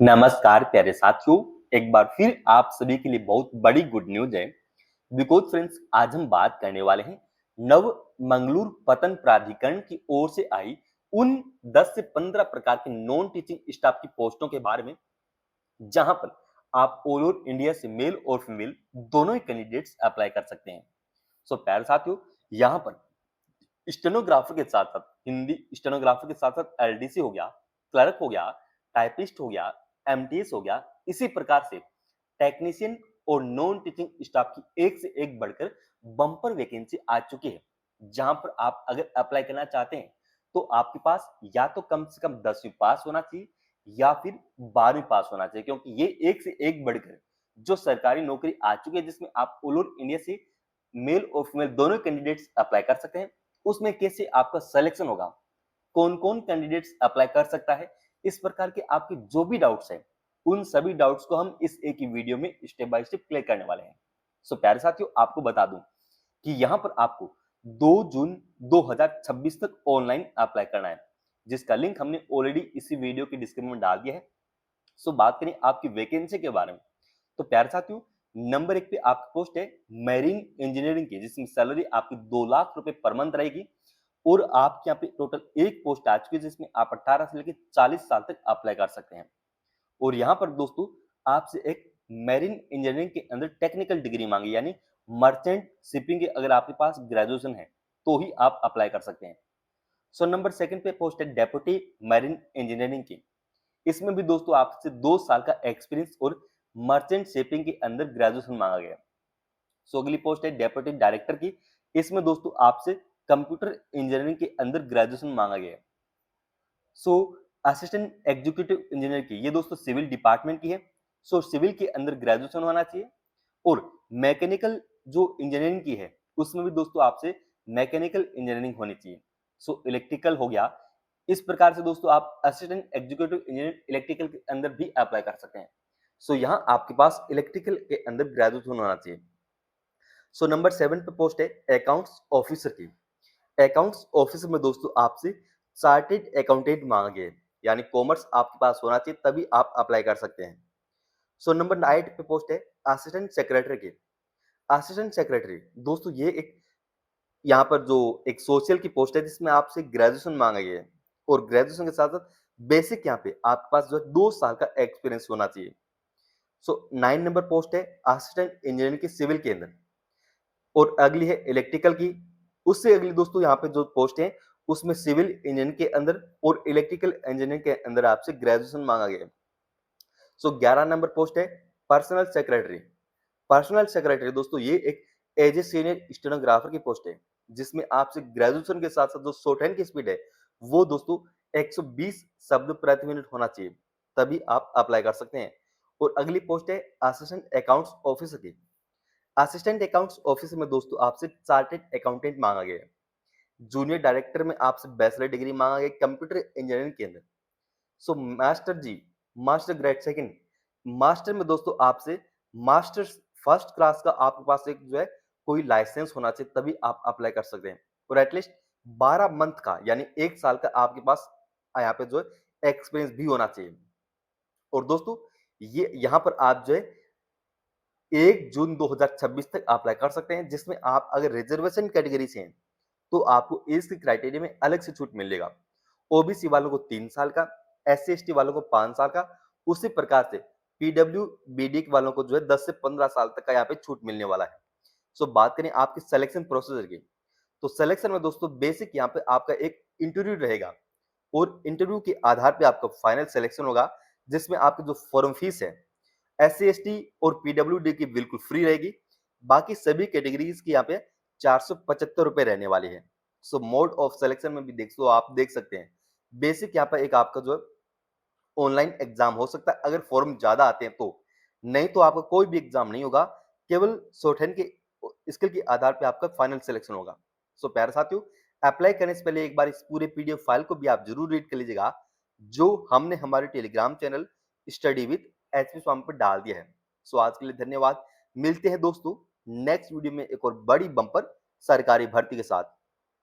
नमस्कार प्यारे साथियों, एक बार फिर आप सभी के लिए बहुत बड़ी गुड न्यूज है। बिकॉज फ्रेंड्स, आज हम बात करने वाले हैं नव मंगलूर पतन प्राधिकरण की ओर से आई उन 10 से 15 प्रकार के नॉन टीचिंग स्टाफ की पोस्टों के बारे में, जहां पर आप ऑल ओवर इंडिया से मेल और फीमेल दोनों ही कैंडिडेट्स अप्लाई कर सकते हैं। सो प्यारे साथियों, यहाँ पर स्टेनोग्राफर के साथ साथ हिंदी स्टेनोग्राफर के साथ साथ एलडीसी हो गया, क्लर्क हो गया, टाइपिस्ट हो गया, एमटीएस हो गया, इसी प्रकार से टेक्नीशियन और नॉन टीचिंग स्टाफ की एक से एक बढ़कर बम्पर वैकेंसी आ चुकी है। जहां पर आप अगर अप्लाई करना चाहते हैं तो आपके पास या तो कम से कम 10वीं पास होना चाहिए या फिर 12वीं पास होना चाहिए, क्योंकि ये एक से एक बढ़कर जो सरकारी नौकरी आ चुकी है जिसमें आप ऑल ओवर इंडिया से मेल और फीमेल दोनों कैंडिडेट्स अप्लाई कर सकते हैं। उसमें कैसे आपका सिलेक्शन होगा, कौन कौन कैंडिडेट्स अप्लाई कर सकता है, इस प्रकार के आपके जो भी डाउट्स हैं उन सभी डाउट्स को हम इस एक ही वीडियो में स्टेप बाय स्टेप क्लियर करने वाले हैं। सो प्यारे साथियों, आपको बता दूं कि यहां पर आपको 2 जून 2026 तक ऑनलाइन अप्लाई करना है, जिसका लिंक हमने ऑलरेडी इसी वीडियो के डिस्क्रिप्शन में डाल दिया है। सो बात करें आपकी वैकेंसी के बारे में, तो प्यारे साथियों, नंबर 1 पे आपकी पोस्ट है मैरीन इंजीनियरिंग की, जिसमें सैलरी आपकी 2 लाख रुपए पर मंथ रहेगी। और आपके यहाँ पे टोटल एक पोस्ट आ चुकी है जिसमें आप 18 से लेकर 40 साल तक अप्लाई कर सकते हैं। और यहाँ पर दोस्तों आपसे एक मैरीन इंजीनियरिंग के अंदर टेक्निकल डिग्री मांगी, यानी मर्चेंट शिपिंग के अगर आपके पास ग्रेजुएशन है तो ही आप अप्लाई कर सकते हैं। सो नंबर 2 पे पोस्ट है डेप्यूटी मैरीन इंजीनियरिंग की। इसमें भी दोस्तों आपसे 2 साल का एक्सपीरियंस और मर्चेंट शिपिंग के अंदर ग्रेजुएशन मांगा गया। सो अगली पोस्ट है डेप्यूटी डायरेक्टर की। इसमें दोस्तों आपसे कंप्यूटर इंजीनियरिंग के अंदर ग्रेजुएशन मांगा गया है। सो असिस्टेंट एग्जीक्यूटिव इंजीनियर की, ये दोस्तों सिविल डिपार्टमेंट की है। सो सिविल के अंदर ग्रेजुएशन होना चाहिए। और मैकेनिकल जो इंजीनियरिंग की है उसमें भी दोस्तों आपसे मैकेनिकल इंजीनियरिंग होनी चाहिए। सो इलेक्ट्रिकल हो गया। इस प्रकार से दोस्तों आप असिस्टेंट एग्जीक्यूटिव इंजीनियर इलेक्ट्रिकल के अंदर भी अप्लाई कर सकते हैं। सो यहाँ आपके पास इलेक्ट्रिकल के अंदर ग्रेजुएशन होना चाहिए। सो नंबर 7 पे पोस्ट है अकाउंट्स ऑफिसर की। अकाउंट्स ऑफिसर में दोस्तों आपसे चार्टेड अकाउंटेंट मांगा गया है, यानी कॉमर्स आपके पास होना चाहिए तभी आप अप्लाई कर सकते हैं। सो नंबर 8 पे पोस्ट है असिस्टेंट सेक्रेटरी की। असिस्टेंट सेक्रेटरी दोस्तों ये एक यहाँ पर जो एक सोशल की पोस्ट है जिसमें आपसे ग्रेजुएशन मांगा गया है। और ग्रेजुएशन के साथ साथ बेसिक यहाँ पे आपके पास जो है 2 साल का एक्सपीरियंस होना चाहिए। सो 9 नंबर पोस्ट है असिस्टेंट इंजीनियर की सिविल के अंदर। और अगली है इलेक्ट्रिकल की। उससे अगली दोस्तों यहाँ पे जो पोस्ट है उसमें सिविल इंजीनियर के अंदर और इलेक्ट्रिकल इंजीनियर के अंदर आपसे ग्रेजुएशन मांगा गया है। सो 11 नंबर पोस्ट है पर्सनल सेक्रेटरी। पर्सनल सेक्रेटरी दोस्तों ये एक एज ए सीनियर स्टेनोग्राफर की पोस्ट है, जिसमें आपसे ग्रेजुएशन के साथ साथ जो शॉर्ट हैंड की स्पीड है वो दोस्तों 120 शब्द प्रति मिनट होना चाहिए, तभी आप अप्लाई कर सकते हैं। और अगली पोस्ट है असिस्टेंट अकाउंट्स ऑफिसर की। असिस्टेंट अकाउंट्स ऑफिसर में दोस्तों आपसे चार्टेड अकाउंटेंट मांगा गया है। जूनियर डायरेक्टर में आपसे बैचलर डिग्री मांगा गया कंप्यूटर इंजीनियरिंग के अंदर। सो मास्टर जी, मास्टर ग्रेड सेकंड, मास्टर में दोस्तों आपसे मास्टर्स फर्स्ट क्लास का आपके पास एक जो है कोई लाइसेंस होना चाहिए तभी आप अप्लाई कर सकते हैं। और एटलीस्ट 12 मंथ का यानी 1 साल का आपके पास यहाँ पे जो है एक्सपीरियंस भी होना चाहिए। और दोस्तों ये यहाँ पर आप जो है 1 जून 2026 तक अप्लाई कर सकते हैं, जिसमें आप अगर रिजर्वेशन कैटेगरी से हैं तो आपको एज के क्राइटेरिया में अलग से छूट मिलेगा। ओबीसी वालों को 3 साल का, एससी एसटी वालों को 5 साल का, उसी प्रकार से पीडब्ल्यूबीडी वालों को जो है 10 से 15 साल तक का यहाँ पे छूट मिलने वाला है। सो बात करें आपकी सिलेक्शन प्रोसीजर की, तो सिलेक्शन में दोस्तों बेसिक यहाँ पे आपका एक इंटरव्यू रहेगा। और इंटरव्यू के आधार पे आपका फाइनल सिलेक्शन होगा, जिसमें आपकी जो फॉर्म फीस है एससी एसटी और पीडब्ल्यूडी की बिल्कुल फ्री रहेगी। बाकी सभी कैटेगरीज की यहाँ पे 475 रुपए रहने वाली है। सो मोड ऑफ सिलेक्शन में भी आप देख सकते हैं। बेसिक यहाँ पर एक आपका जो है ऑनलाइन एग्जाम हो सकता है अगर फॉर्म ज्यादा आते हैं तो, नहीं तो आपका कोई भी एग्जाम नहीं होगा, केवल शॉर्टहैंड के स्किल के आधार पे आपका फाइनल सिलेक्शन होगा। सो प्यारे साथियों, अप्लाई करने से पहले एक बार इस पूरे पीडीएफ फाइल को भी आप जरूर रीड कर लीजिएगा, जो हमने हमारे Telegram channel study with HP Swami पर डाल दिया है। सो आज के लिए धन्यवाद। मिलते हैं दोस्तों नेक्स्ट वीडियो में एक और बड़ी बम्पर सरकारी भर्ती के साथ।